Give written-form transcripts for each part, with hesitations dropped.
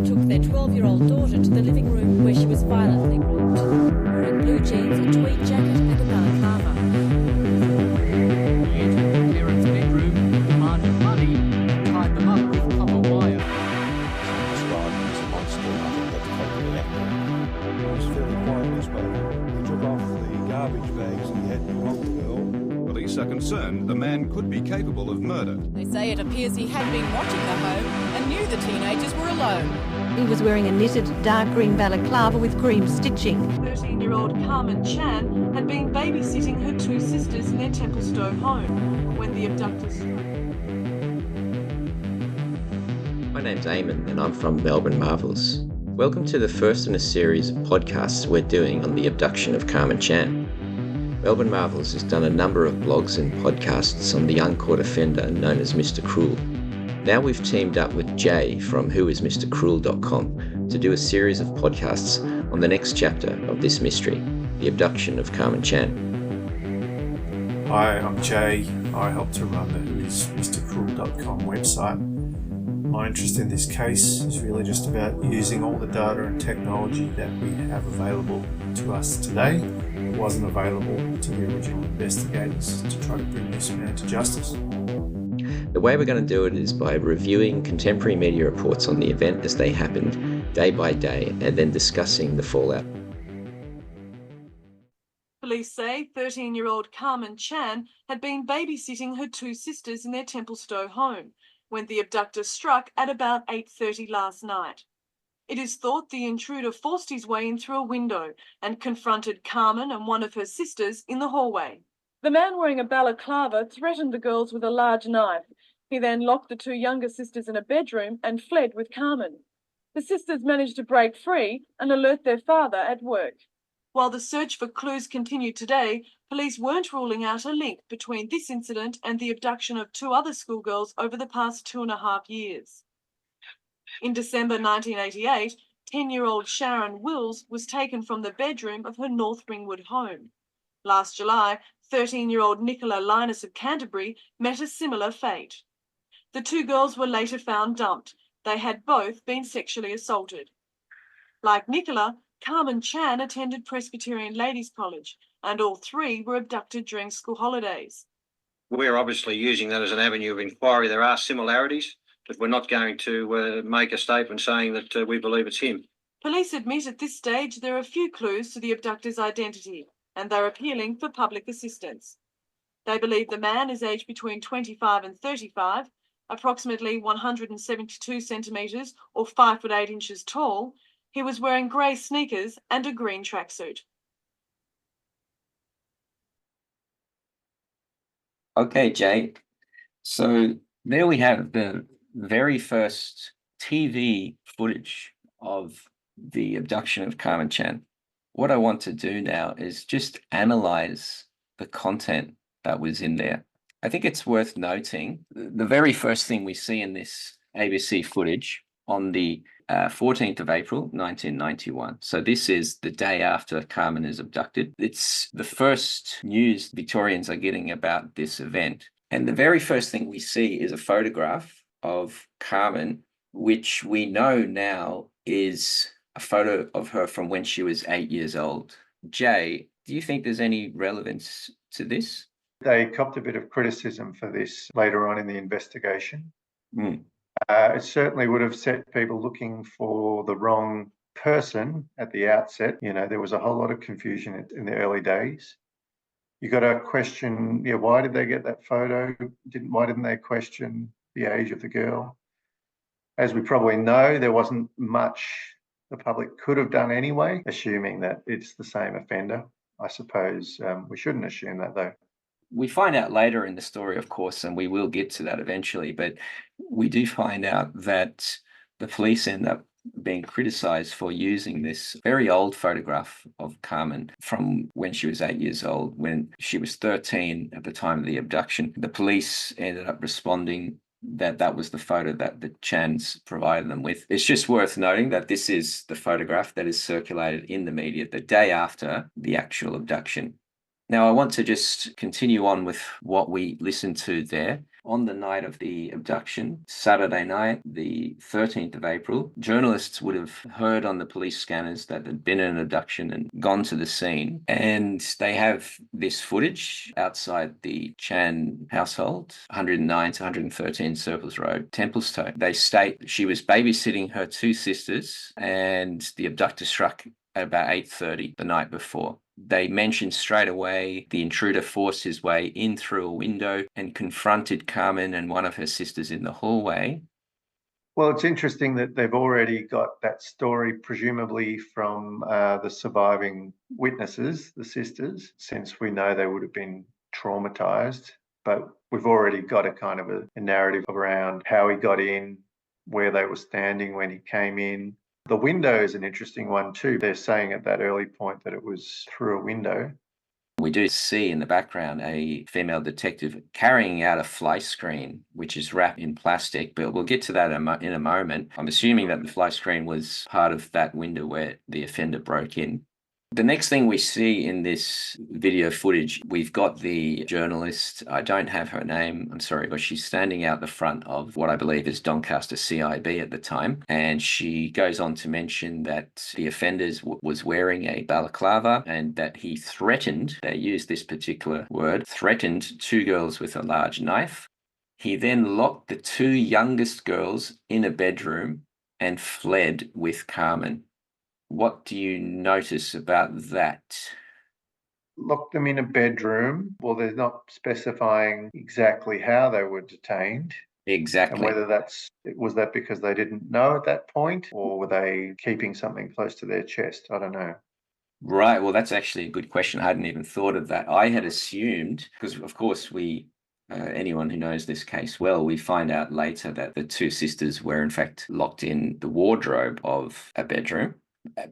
then took their 12-year-old daughter to the living room where she was violently raped, wearing blue jeans, a tweed jacket and a balaclava. He entered the parents' bedroom, demanded money, and tied them up with copper wire. Described him as a monster. I think that's probably accurate. He was fairly quietly spoken. He took off the garbage bags and he had locked the girl. Police are concerned the man could be capable of murder. They say it appears he had been watching the home and knew the teenagers were alone. He was wearing a knitted dark green balaclava with cream stitching. 13-year-old Karmein Chan had been babysitting her two sisters in their Templestowe home when the abductors... My name's Eamonn and I'm from Melbourne Marvels. Welcome to the first in a series of podcasts we're doing on the abduction of Karmein Chan. Melbourne Marvels has done a number of blogs and podcasts on the uncaught offender known as Mr. Cruel. Now we've teamed up with Jay from whoismrcruel.com to do a series of podcasts on the next chapter of this mystery, the abduction of Karmein Chan. Hi, I'm Jay. I help to run the whoismrcruel.com website. My interest in this case is really just about using all the data and technology that we have available to us today. It wasn't available to the original investigators to try to bring this man to justice. The way we're going to do it is by reviewing contemporary media reports on the event as they happened, day by day, and then discussing the fallout. Police say 13-year-old Karmein Chan had been babysitting her two sisters in their Templestowe home when the abductor struck at about 8:30 last night. It is thought the intruder forced his way in through a window and confronted Karmein and one of her sisters in the hallway. The man wearing a balaclava threatened the girls with a large knife. He then locked the two younger sisters in a bedroom and fled with Karmein. The sisters managed to break free and alert their father at work. While the search for clues continued today, police weren't ruling out a link between this incident and the abduction of two other schoolgirls over the past 2.5 years. In December 1988, 10-year-old Sharon Wills was taken from the bedroom of her North Ringwood home. Last July, 13-year-old Nicola Linus of Canterbury met a similar fate. The two girls were later found dumped. They had both been sexually assaulted. Like Nicola, Karmein Chan attended Presbyterian Ladies College, and all three were abducted during school holidays. We're obviously using that as an avenue of inquiry. There are similarities, but we're not going to make a statement saying that we believe it's him. Police admit at this stage there are few clues to the abductor's identity, and they're appealing for public assistance. They believe the man is aged between 25 and 35, approximately 172 centimetres or 5'8" inches tall. He was wearing grey sneakers and a green tracksuit. Okay, Jay. So there we have the very first TV footage of the abduction of Karmein Chan. What I want to do now is just analyze the content that was in there. I think it's worth noting the very first thing we see in this ABC footage on the 14th of April, 1991. So this is the day after Karmein is abducted. It's the first news Victorians are getting about this event. And the very first thing we see is a photograph of Karmein, which we know now is a photo of her from when she was 8 years old. Jay, do you think there's any relevance to this? They copped a bit of criticism for this later on in the investigation. It certainly would have set people looking for the wrong person at the outset. You know, there was a whole lot of confusion in the early days. You got to question, why did they get that photo? Why didn't they question the age of the girl? As we probably know, there wasn't much the public could have done anyway, assuming that it's the same offender. I suppose we shouldn't assume that, though. We find out later in the story, of course, and we will get to that eventually, but we do find out that the police end up being criticised for using this very old photograph of Karmein from when she was 8 years old. When she was 13 at the time of the abduction, the police ended up responding that that was the photo that the Chans provided them with. It's just worth noting that this is the photograph that is circulated in the media the day after the actual abduction. Now, I want to just continue on with what we listened to there. On the night of the abduction, Saturday night, the 13th of April, journalists would have heard on the police scanners that there'd been an abduction and gone to the scene. And they have this footage outside the Chan household, 109 to 113 Circles Road, Templestowe. They state she was babysitting her two sisters and the abductor struck at about 8:30 the night before. They mentioned straight away the intruder forced his way in through a window and confronted Karmein and one of her sisters in the hallway. Well, it's interesting that they've already got that story, presumably from the surviving witnesses, the sisters, since we know they would have been traumatized. But we've already got a kind of a narrative around how he got in, where they were standing when he came in. The window is an interesting one too. They're saying at that early point that it was through a window. We do see in the background a female detective carrying out a fly screen, which is wrapped in plastic, but we'll get to that in a moment. I'm assuming that the fly screen was part of that window where the offender broke in. The next thing we see in this video footage, we've got the journalist. I don't have her name, I'm sorry, but she's standing out the front of what I believe is Doncaster CIB at the time. And she goes on to mention that the offender was wearing a balaclava and that he threatened, they used this particular word, threatened two girls with a large knife. He then locked the two youngest girls in a bedroom and fled with Karmein. What do you notice about that? Locked them in a bedroom. Well, they're not specifying exactly how they were detained. Exactly. And whether was that because they didn't know at that point, or were they keeping something close to their chest? I don't know. Right. Well, that's actually a good question. I hadn't even thought of that. I had assumed, because of course anyone who knows this case well, we find out later that the two sisters were in fact locked in the wardrobe of a bedroom.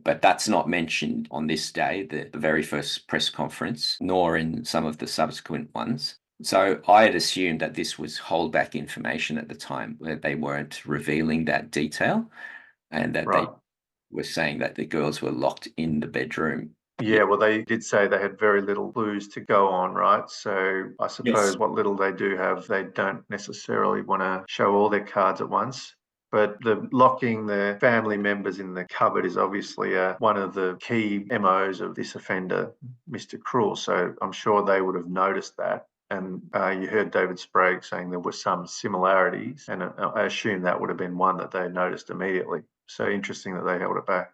But that's not mentioned on this day, the very first press conference, nor in some of the subsequent ones. So I had assumed that this was holdback information at the time, where they weren't revealing that detail and that they were saying that the girls were locked in the bedroom. Yeah, well, they did say they had very little clues to go on, right? So I suppose what little they do have, they don't necessarily want to show all their cards at once. But the locking the family members in the cupboard is obviously one of the key MOs of this offender, Mr. Cruel. So I'm sure they would have noticed that. And you heard David Sprague saying there were some similarities, and I assume that would have been one that they noticed immediately. So interesting that they held it back.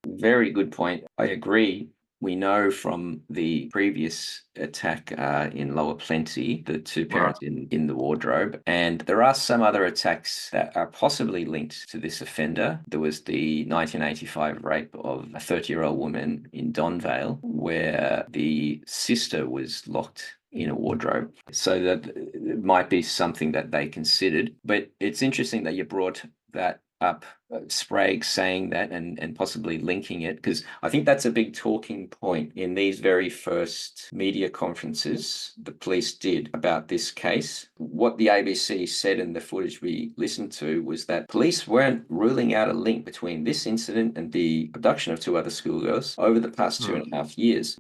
Very good point. I agree. We know from the previous attack in Lower Plenty, the two parents in the wardrobe, and there are some other attacks that are possibly linked to this offender. There was the 1985 rape of a 30-year-old woman in Donvale, where the sister was locked in a wardrobe. So that it might be something that they considered. But it's interesting that you brought that up, Sprague saying that and possibly linking it, because I think that's a big talking point in these very first media conferences the police did about this case. What the ABC said in the footage we listened to was that police weren't ruling out a link between this incident and the abduction of two other schoolgirls over the past 2.5 years.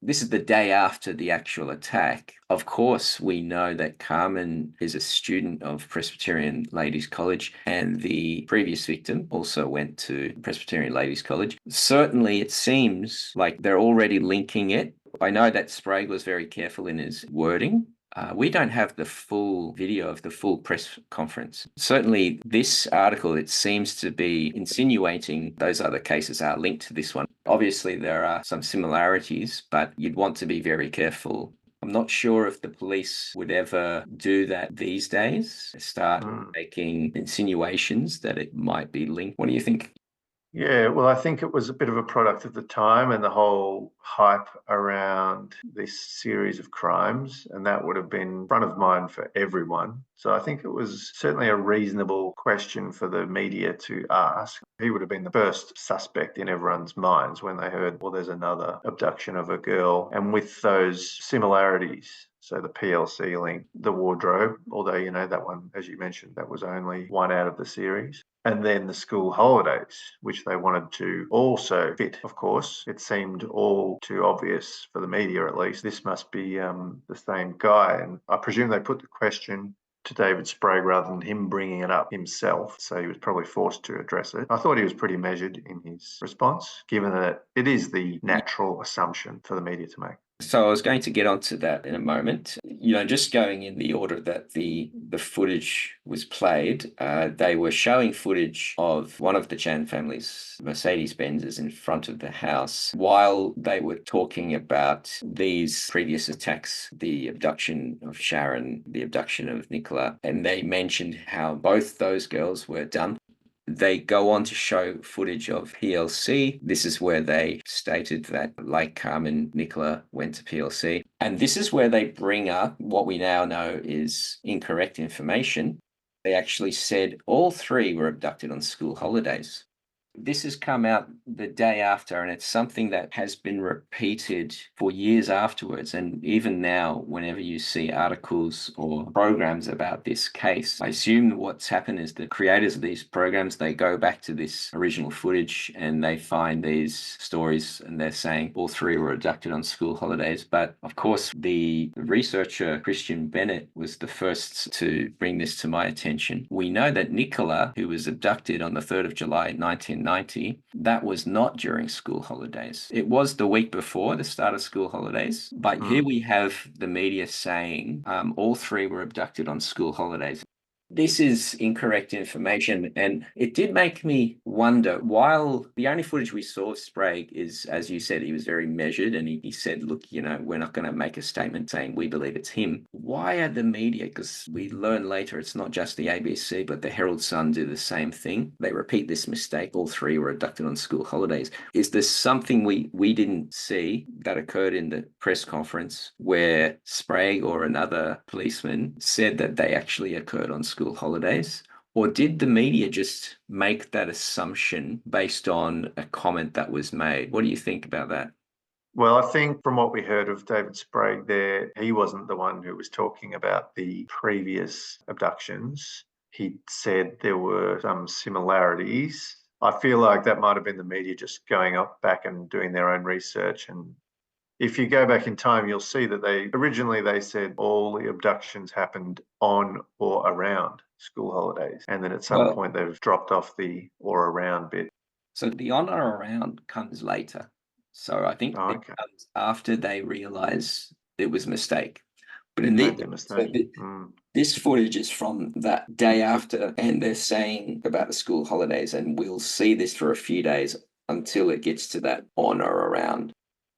This is the day after the actual attack. Of course, we know that Karmein is a student of Presbyterian Ladies College, and the previous victim also went to Presbyterian Ladies College. Certainly, it seems like they're already linking it. I know that Sprague was very careful in his wording. We don't have the full video of the full press conference. Certainly, this article, it seems to be insinuating those other cases are linked to this one. Obviously, there are some similarities, but you'd want to be very careful. I'm not sure if the police would ever do that these days, start making insinuations that it might be linked. What do you think? Yeah, well, I think it was a bit of a product of the time and the whole hype around this series of crimes, and that would have been front of mind for everyone. So I think it was certainly a reasonable question for the media to ask. He would have been the first suspect in everyone's minds when they heard, well, there's another abduction of a girl. And with those similarities, so the PLC link, the wardrobe, although, you know, that one, as you mentioned, that was only one out of the series. And then the school holidays, which they wanted to also fit, of course. It seemed all too obvious for the media, at least. This must be the same guy. And I presume they put the question to David Sprague rather than him bringing it up himself. So he was probably forced to address it. I thought he was pretty measured in his response, given that it is the natural assumption for the media to make. So I was going to get onto that in a moment. Just going in the order that the footage was played, they were showing footage of one of the Chan family's Mercedes-Benzes in front of the house while they were talking about these previous attacks, the abduction of Sharon, the abduction of Nicola, and they mentioned how both those girls were done. They go on to show footage of PLC. This is where they stated that, like Carmen, Nicola went to PLC. And this is where they bring up what we now know is incorrect information. They actually said all three were abducted on school holidays. This has come out the day after, and it's something that has been repeated for years afterwards. And even now, whenever you see articles or programs about this case, I assume what's happened is the creators of these programs, they go back to this original footage and they find these stories and they're saying all three were abducted on school holidays. But of course, the researcher Christian Bennett was the first to bring this to my attention. We know that Nicola, who was abducted on the 3rd of July, 1990, that was not during school holidays. It was the week before the start of school holidays. But here we have the media saying all three were abducted on school holidays. This is incorrect information, and it did make me wonder, while the only footage we saw of Sprague is, as you said, he was very measured, and he said, look, we're not going to make a statement saying we believe it's him. Why are the media, because we learn later it's not just the ABC, but the Herald-Sun do the same thing. They repeat this mistake, all three were abducted on school holidays. Is there something we didn't see that occurred in the press conference where Sprague or another policeman said that they actually occurred on school holidays? Or did the media just make that assumption based on a comment that was made? What do you think about that? Well, I think from what we heard of David Sprague there, he wasn't the one who was talking about the previous abductions. He said there were some similarities. I feel like that might have been the media just going back and doing their own research. And if you go back in time, you'll see that they said all the abductions happened on or around school holidays. And then at some point they've dropped off the or around bit. So the on or around comes later. So I think it comes after they realize it was a mistake. But in this footage is from that day after, and they're saying about the school holidays, and we'll see this for a few days until it gets to that on or around.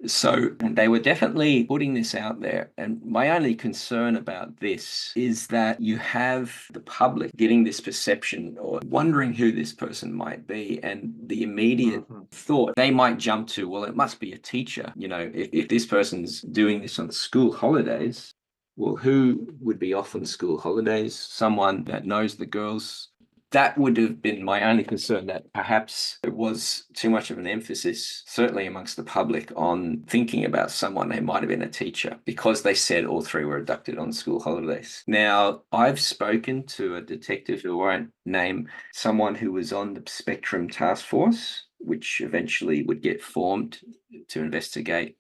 So they were definitely putting this out there. And my only concern about this is that you have the public getting this perception or wondering who this person might be. And the immediate thought they might jump to, well, it must be a teacher. If this person's doing this on school holidays, well, who would be off on school holidays? Someone that knows the girls. That would have been my only concern, that perhaps it was too much of an emphasis, certainly amongst the public, on thinking about someone who might have been a teacher because they said all three were abducted on school holidays. Now, I've spoken to a detective who won't name, someone who was on the Spectrum Task Force, which eventually would get formed to investigate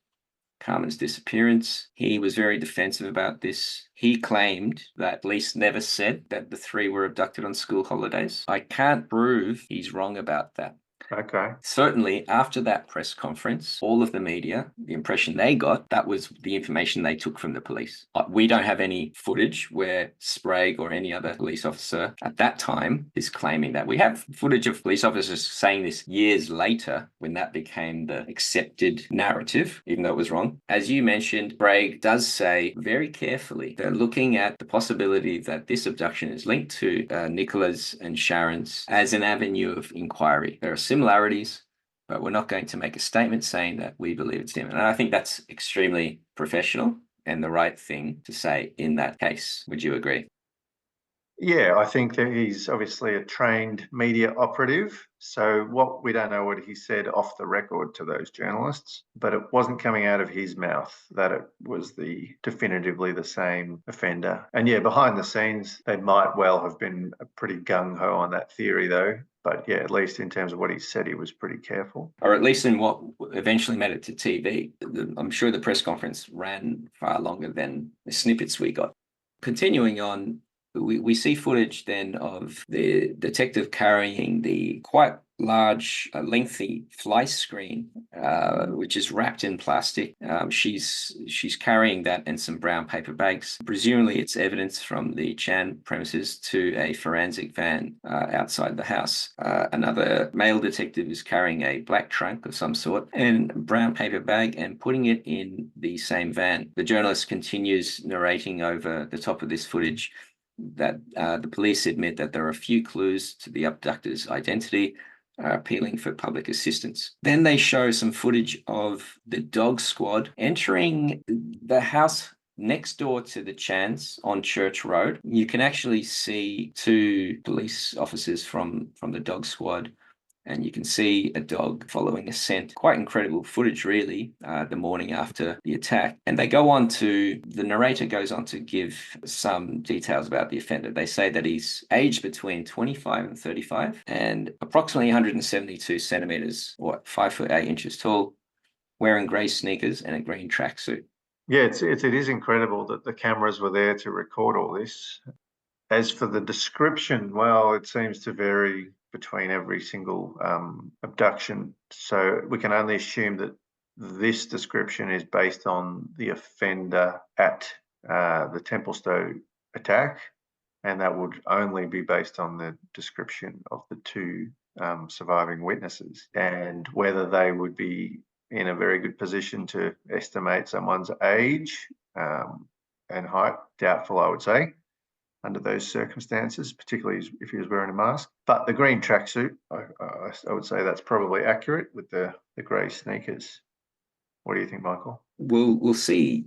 Carmen's disappearance. He was very defensive about this. He claimed that police never said that the three were abducted on school holidays. I can't prove he's wrong about that. Okay. Certainly, after that press conference, all of the media, the impression they got, that was the information they took from the police. We don't have any footage where Sprague or any other police officer at that time is claiming that. We have footage of police officers saying this years later when that became the accepted narrative, even though it was wrong. As you mentioned, Sprague does say very carefully they're looking at the possibility that this abduction is linked to Nicola's and Sharon's as an avenue of inquiry. There are similarities, but we're not going to make a statement saying that we believe it's him. And I think that's extremely professional and the right thing to say in that case. Would you agree? Yeah, I think that he's obviously a trained media operative. So we don't know what he said off the record to those journalists, but it wasn't coming out of his mouth that it was definitively the same offender. And yeah, behind the scenes, they might well have been pretty gung-ho on that theory though. But yeah, at least in terms of what he said, he was pretty careful. Or at least in what eventually made it to TV. I'm sure the press conference ran far longer than the snippets we got. Continuing on, We see footage then of the detective carrying the quite large, lengthy fly screen, which is wrapped in plastic. She's carrying that in some brown paper bags. Presumably, it's evidence from the Chan premises to a forensic van outside the house. Another male detective is carrying a black trunk of some sort and a brown paper bag and putting it in the same van. The journalist continues narrating over the top of this footage that the police admit that there are a few clues to the abductor's identity, appealing for public assistance. Then they show some footage of the dog squad entering the house next door to the Chans on Church Road. You can actually see two police officers from the dog squad, and you can see a dog following a scent. Quite incredible footage, really, the morning after the attack. And the narrator goes on to give some details about the offender. They say that he's aged between 25 and 35 and approximately 172 centimeters, or 5'8" tall, wearing grey sneakers and a green tracksuit. Yeah, it is incredible that the cameras were there to record all this. As for the description, well, it seems to vary between every single abduction. So we can only assume that this description is based on the offender at the Templestowe attack, and that would only be based on the description of the two surviving witnesses, and whether they would be in a very good position to estimate someone's age and height. Doubtful, I would say, under those circumstances, particularly if he was wearing a mask. But the green tracksuit, I would say that's probably accurate with the grey sneakers. What do you think, Michael? We'll see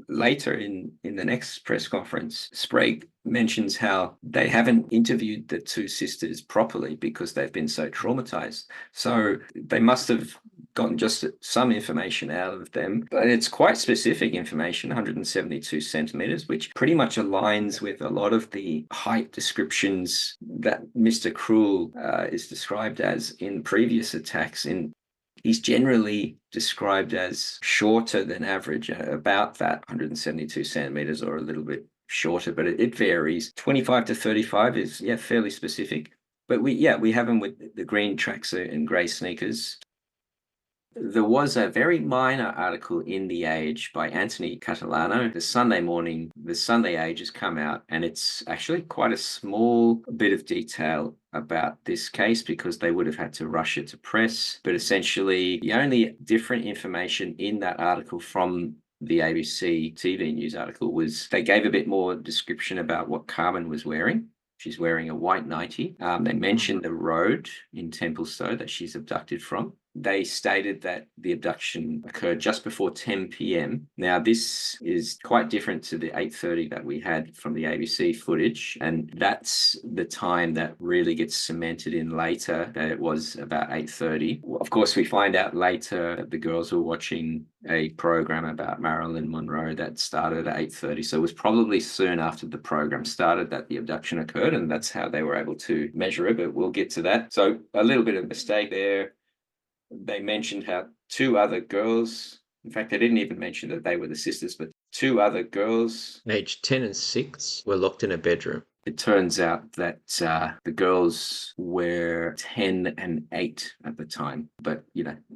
later in the next press conference. Sprague mentions how they haven't interviewed the two sisters properly because they've been so traumatized. So they must have gotten just some information out of them, but it's quite specific information, 172 centimeters, which pretty much aligns with a lot of the height descriptions that Mr. Cruel is described as in previous attacks. He's generally described as shorter than average, about that 172 centimeters or a little bit shorter, but it varies. 25 to 35 is, fairly specific. But we have him with the green tracksuit and grey sneakers. There was a very minor article in The Age by Anthony Catalano. The Sunday morning, the Sunday Age has come out, and it's actually quite a small bit of detail about this case because they would have had to rush it to press. But essentially, the only different information in that article from the ABC TV news article was they gave a bit more description about what Karmein was wearing. She's wearing a white nightie. They mentioned the road in Templestowe that she's abducted from. They stated that the abduction occurred just before 10 p.m. Now, this is quite different to the 8:30 that we had from the ABC footage, and that's the time that really gets cemented in later, that it was about 8:30. Of course, we find out later that the girls were watching a program about Marilyn Monroe that started at 8:30, so it was probably soon after the program started that the abduction occurred, and that's how they were able to measure it, but we'll get to that. So a little bit of mistake there. They mentioned how two other girls, in fact, they didn't even mention that they were the sisters, but two other girls, aged 10 and 6, were locked in a bedroom. It turns out that the girls were 10 and 8 at the time, but,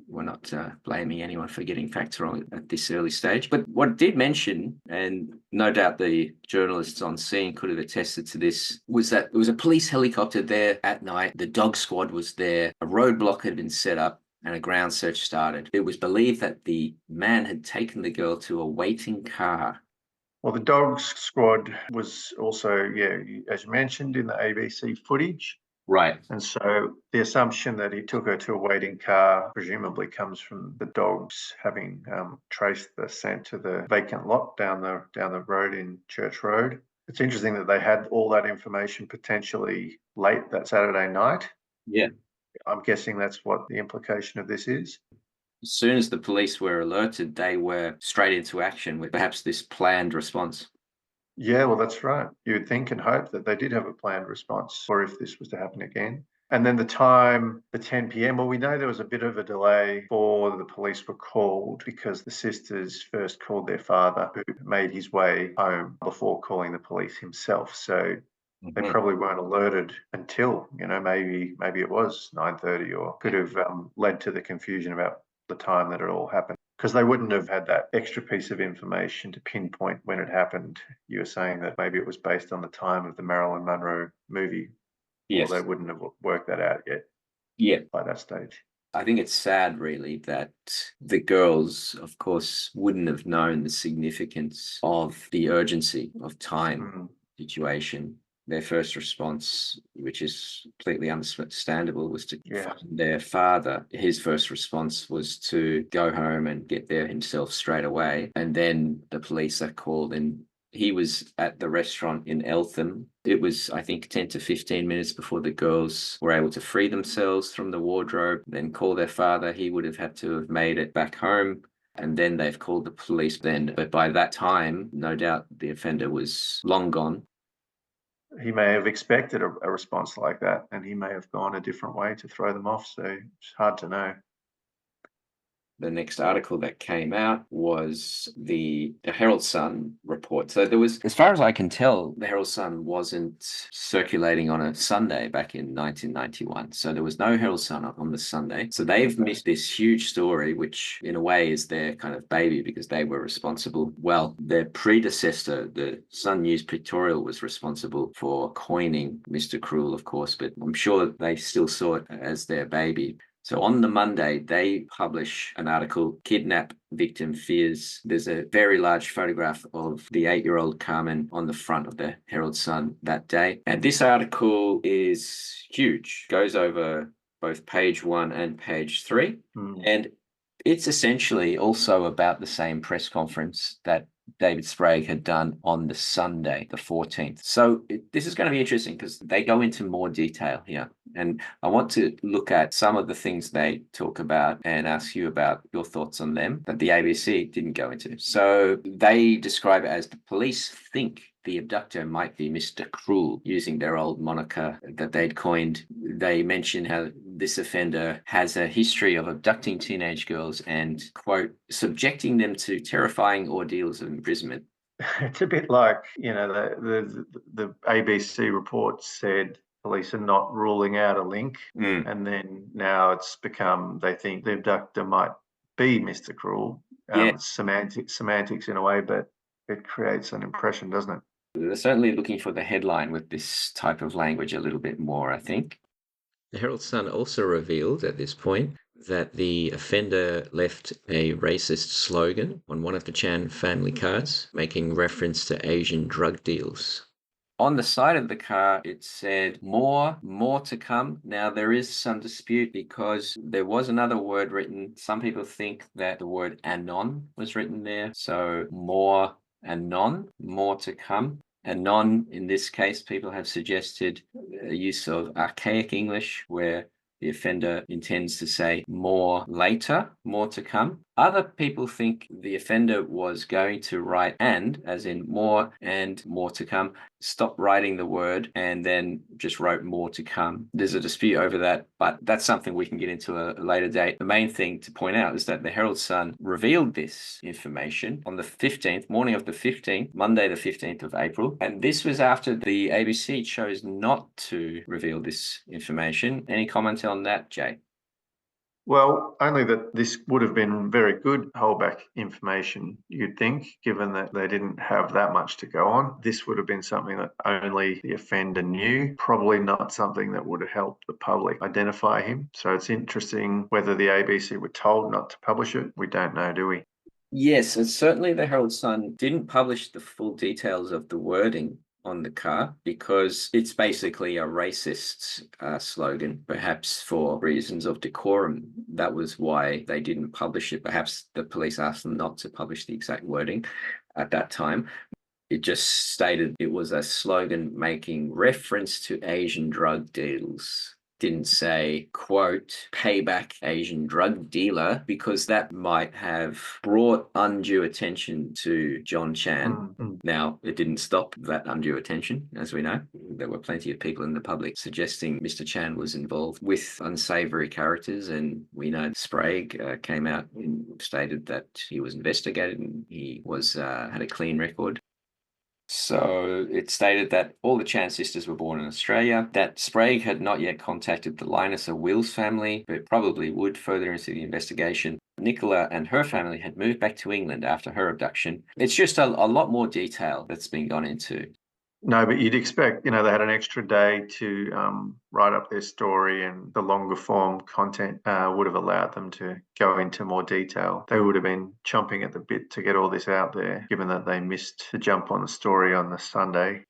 we're not blaming anyone for getting facts wrong at this early stage. But what it did mention, and no doubt the journalists on scene could have attested to this, was that there was a police helicopter there at night. The dog squad was there. A roadblock had been set up, and a ground search started. It was believed that the man had taken the girl to a waiting car. Well, the dog squad was also, as you mentioned, in the ABC footage. Right. And so the assumption that he took her to a waiting car presumably comes from the dogs having traced the scent to the vacant lot down the road in Church Road. It's interesting that they had all that information potentially late that Saturday night. Yeah. I'm guessing that's what the implication of this is. As soon as the police were alerted, they were straight into action with perhaps this planned response. Yeah, well, that's right. You would think and hope that they did have a planned response for if this was to happen again. And then the time, the 10 p.m., well, we know there was a bit of a delay before the police were called because the sisters first called their father, who made his way home before calling the police himself. So They probably weren't alerted until, maybe it was 9:30, or could have led to the confusion about the time that it all happened, because they wouldn't have had that extra piece of information to pinpoint when it happened. You were saying that maybe it was based on the time of the Marilyn Monroe movie. Yes. Or they wouldn't have worked that out yet. Yeah. By that stage. I think it's sad, really, that the girls, of course, wouldn't have known the significance of the urgency of time situation. Their first response, which is completely understandable, was to find their father. His first response was to go home and get there himself straight away. And then the police are called, and he was at the restaurant in Eltham. It was, I think, 10 to 15 minutes before the girls were able to free themselves from the wardrobe, then call their father. He would have had to have made it back home. And then they've called the police then. But by that time, no doubt the offender was long gone. He may have expected a response like that, and he may have gone a different way to throw them off. So it's hard to know. The next article that came out was the Herald-Sun report. So there was, as far as I can tell, the Herald-Sun wasn't circulating on a Sunday back in 1991. So there was no Herald-Sun on the Sunday. So they've missed this huge story, which in a way is their kind of baby, because they were responsible. Well, their predecessor, the Sun News Pictorial, was responsible for coining Mr. Cruel, of course, but I'm sure they still saw it as their baby. So on the Monday, they publish an article, Kidnap Victim Fears. There's a very large photograph of the 8-year-old Karmein on the front of the Herald-Sun that day. And this article is huge, goes over both page 1 and page 3. And it's essentially also about the same press conference that David Sprague had done on the Sunday, the 14th. So this is going to be interesting because they go into more detail here. And I want to look at some of the things they talk about and ask you about your thoughts on them that the ABC didn't go into. So they describe it as the police think the abductor might be Mr. Cruel, using their old moniker that they'd coined. They mention how this offender has a history of abducting teenage girls and, quote, subjecting them to terrifying ordeals of imprisonment. It's a bit like, the ABC report said police are not ruling out a link. And then now it's become, they think the abductor might be Mr. Cruel. Semantics in a way, but it creates an impression, doesn't it? They're certainly looking for the headline with this type of language a little bit more, I think. The Herald-Sun also revealed at this point that the offender left a racist slogan on one of the Chan family cars, making reference to Asian drug deals. On the side of the car, it said, more to come. Now, there is some dispute because there was another word written. Some people think that the word anon was written there. So more anon, more to come. Anon, in this case, people have suggested a use of archaic English where the offender intends to say more later, more to come. Other people think the offender was going to write and, as in more and more to come, stop writing the word and then just wrote more to come. There's a dispute over that, but that's something we can get into a later date. The main thing to point out is that the Herald-Sun revealed this information on the 15th, morning of the 15th, Monday the 15th of April. And this was after the ABC chose not to reveal this information. Any comment on that, Jay? Well, only that this would have been very good holdback information, you'd think, given that they didn't have that much to go on. This would have been something that only the offender knew, probably not something that would have helped the public identify him. So it's interesting whether the ABC were told not to publish it. We don't know, do we? Yes, and certainly the Herald-Sun didn't publish the full details of the wording on the car because it's basically a racist slogan, perhaps for reasons of decorum. That was why they didn't publish it. Perhaps the police asked them not to publish the exact wording at that time. It just stated it was a slogan making reference to Asian drug deals. Didn't say, quote, payback Asian drug dealer, because that might have brought undue attention to John Chan. Now, it didn't stop that undue attention, as we know. There were plenty of people in the public suggesting Mr. Chan was involved with unsavory characters, and we know Sprague came out and stated that he was investigated and he was had a clean record. So it stated that all the Chan sisters were born in Australia, that Sprague had not yet contacted the Linus or Wills family, but probably would further into the investigation. Nicola and her family had moved back to England after her abduction. It's just a lot more detail that's been gone into. No, but you'd expect, they had an extra day to write up their story, and the longer form content would have allowed them to go into more detail. They would have been chomping at the bit to get all this out there, given that they missed the jump on the story on the Sunday.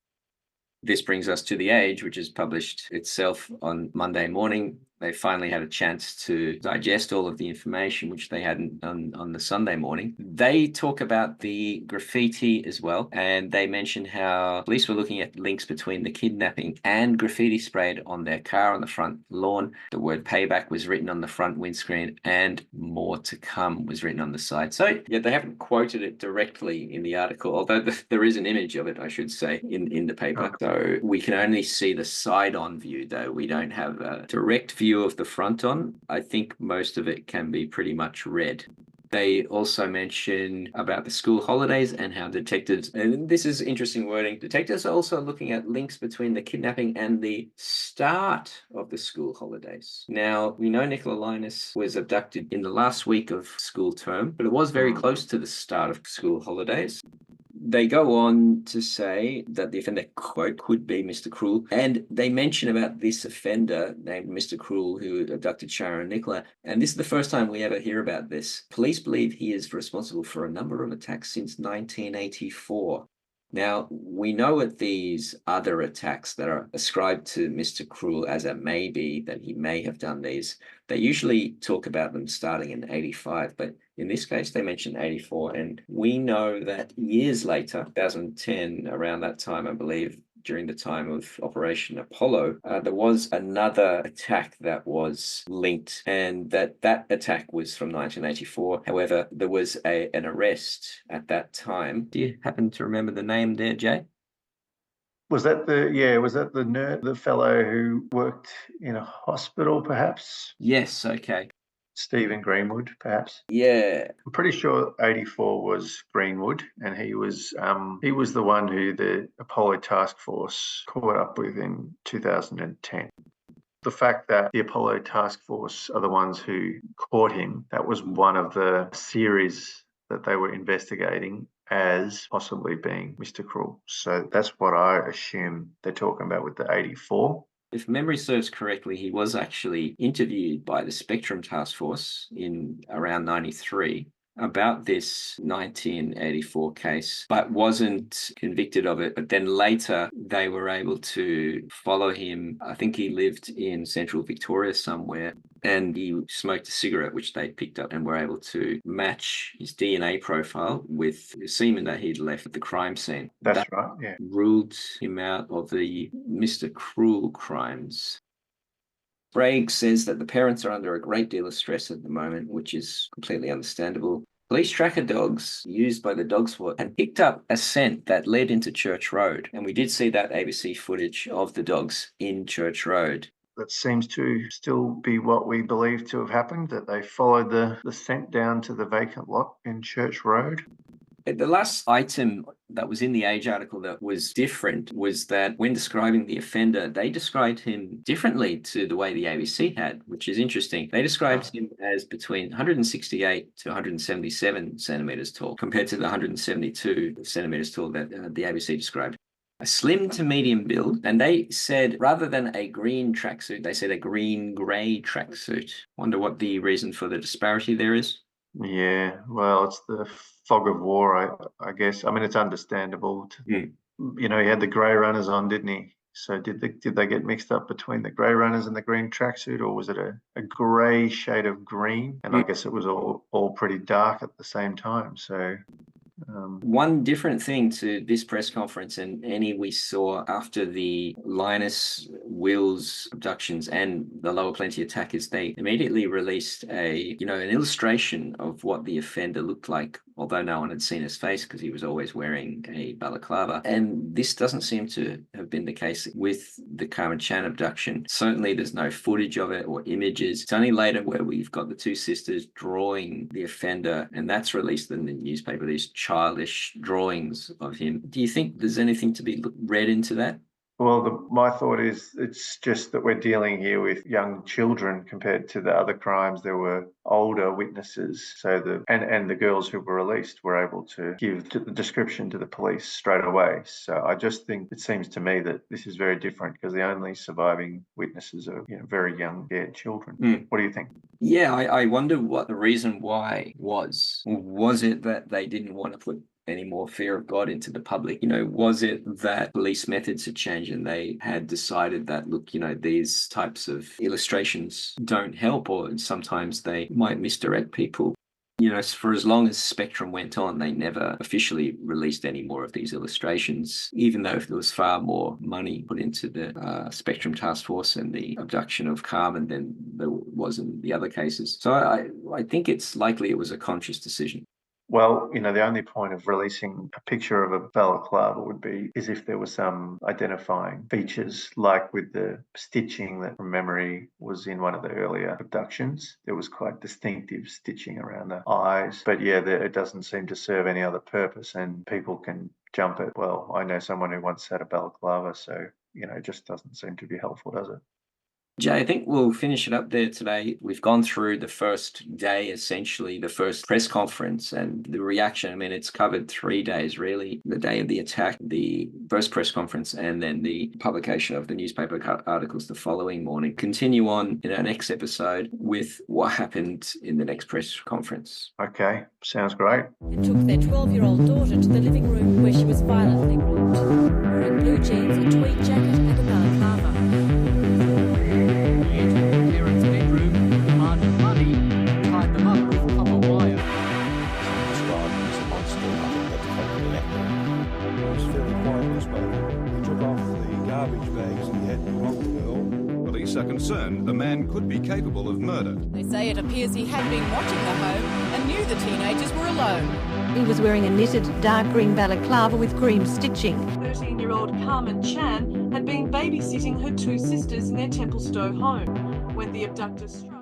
This brings us to The Age, which is published itself on Monday morning. They finally had a chance to digest all of the information, which they hadn't done on the Sunday morning. They talk about the graffiti as well, and they mention how police were looking at links between the kidnapping and graffiti sprayed on their car on the front lawn. The word payback was written on the front windscreen, and more to come was written on the side. So, yeah, they haven't quoted it directly in the article, although there is an image of it, I should say, in the paper. So we can only see the side-on view, though. We don't have a direct view of the front on. I think most of it can be pretty much read. They also mention about the school holidays and how detectives, and this is interesting wording, detectives are also looking at links between the kidnapping and the start of the school holidays. Now, we know Nicola Linus was abducted in the last week of school term, but it was very close to the start of school holidays. They go on to say that the offender, quote, could be Mr. Cruel. And they mention about this offender named Mr. Cruel who abducted Sharon and Nicola. And this is the first time we ever hear about this. Police believe he is responsible for a number of attacks since 1984. Now, we know at these other attacks that are ascribed to Mr. Cruel as a maybe, that he may have done these, they usually talk about them starting in 85, but in this case, they mentioned 84. And we know that years later, 2010, around that time, I believe, during the time of Operation Apollo, there was another attack that was linked, and that attack was from 1984. However, there was an arrest at that time. Do you happen to remember the name there, Jay? Was that the nerd, the fellow who worked in a hospital, perhaps? Yes, okay. Stephen Greenwood, perhaps? Yeah. I'm pretty sure 84 was Greenwood, and he was the one who the Apollo task force caught up with in 2010. The fact that the Apollo task force are the ones who caught him, that was one of the series that they were investigating as possibly being Mr. Cruel. So that's what I assume they're talking about with the 84. If memory serves correctly, he was actually interviewed by the Spectrum Task Force in around 93 about this 1984 case, but wasn't convicted of it. But then later they were able to follow him. I think he lived in central Victoria somewhere, and he smoked a cigarette, which they picked up and were able to match his DNA profile with the semen that he'd left at the crime scene. That's right, yeah. Ruled him out of the Mr. Cruel crimes. Sprague says that the parents are under a great deal of stress at the moment, which is completely understandable. Police tracker dogs used by the dog squad had picked up a scent that led into Church Road, and we did see that ABC footage of the dogs in Church Road. That seems to still be what we believe to have happened, that they followed the scent down to the vacant lot in Church Road. The last item that was in the Age article that was different was that when describing the offender, they described him differently to the way the ABC had, which is interesting. They described him as between 168 to 177 centimeters tall, compared to the 172 centimeters tall that the ABC described. A slim to medium build, and they said rather than a green tracksuit, they said a green-grey tracksuit. Wonder what the reason for the disparity there is? Yeah, well, it's the fog of war, I guess. I mean, it's understandable. He had the grey runners on, didn't he? So did they get mixed up between the grey runners and the green tracksuit, or was it a grey shade of green? And I guess it was all pretty dark at the same time. So one different thing to this press conference and any we saw after the Linus Wills abductions and the Lower Plenty attack is they immediately released an illustration of what the offender looked like, although no one had seen his face because he was always wearing a balaclava. And this doesn't seem to have been the case with the Karmein Chan abduction. Certainly there's no footage of it or images. It's only later where we've got the two sisters drawing the offender, and that's released in the newspaper, these childish drawings of him. Do you think there's anything to be read into that? Well, my thought is it's just that we're dealing here with young children compared to the other crimes. There were older witnesses, so the girls who were released were able to give the description to the police straight away. So I just think it seems to me that this is very different because the only surviving witnesses are very young, dead children. What do you think? Yeah, I wonder what the reason why was. Was it that they didn't want to put any more fear of God into the public? Was it that police methods had changed and they had decided that, look, these types of illustrations don't help, or sometimes they might misdirect people? For as long as Spectrum went on, they never officially released any more of these illustrations, even though there was far more money put into the Spectrum Task Force and the abduction of Karmein than there was in the other cases. So I think it's likely it was a conscious decision. Well, the only point of releasing a picture of a balaclava would be is if there were some identifying features, like with the stitching that from memory was in one of the earlier abductions. There was quite distinctive stitching around the eyes. But yeah, it doesn't seem to serve any other purpose, and people can jump it. Well, I know someone who once had a balaclava, so, it just doesn't seem to be helpful, does it? Jay, I think we'll finish it up there today. We've gone through the first day, essentially, the first press conference and the reaction. I mean, it's covered 3 days, really. The day of the attack, the first press conference, and then the publication of the newspaper articles the following morning. Continue on in our next episode with what happened in the next press conference. Okay, sounds great. And took their 12-year-old daughter to the living room where she was violently raped, wearing blue jeans, a tweed jacket and a balaclava. Police are concerned the man could be capable of murder. They say it appears he had been watching the home and knew the teenagers were alone. He was wearing a knitted dark green balaclava with cream stitching. 13-year-old Karmein Chan had been babysitting her two sisters in their Templestowe home when the abductor struck.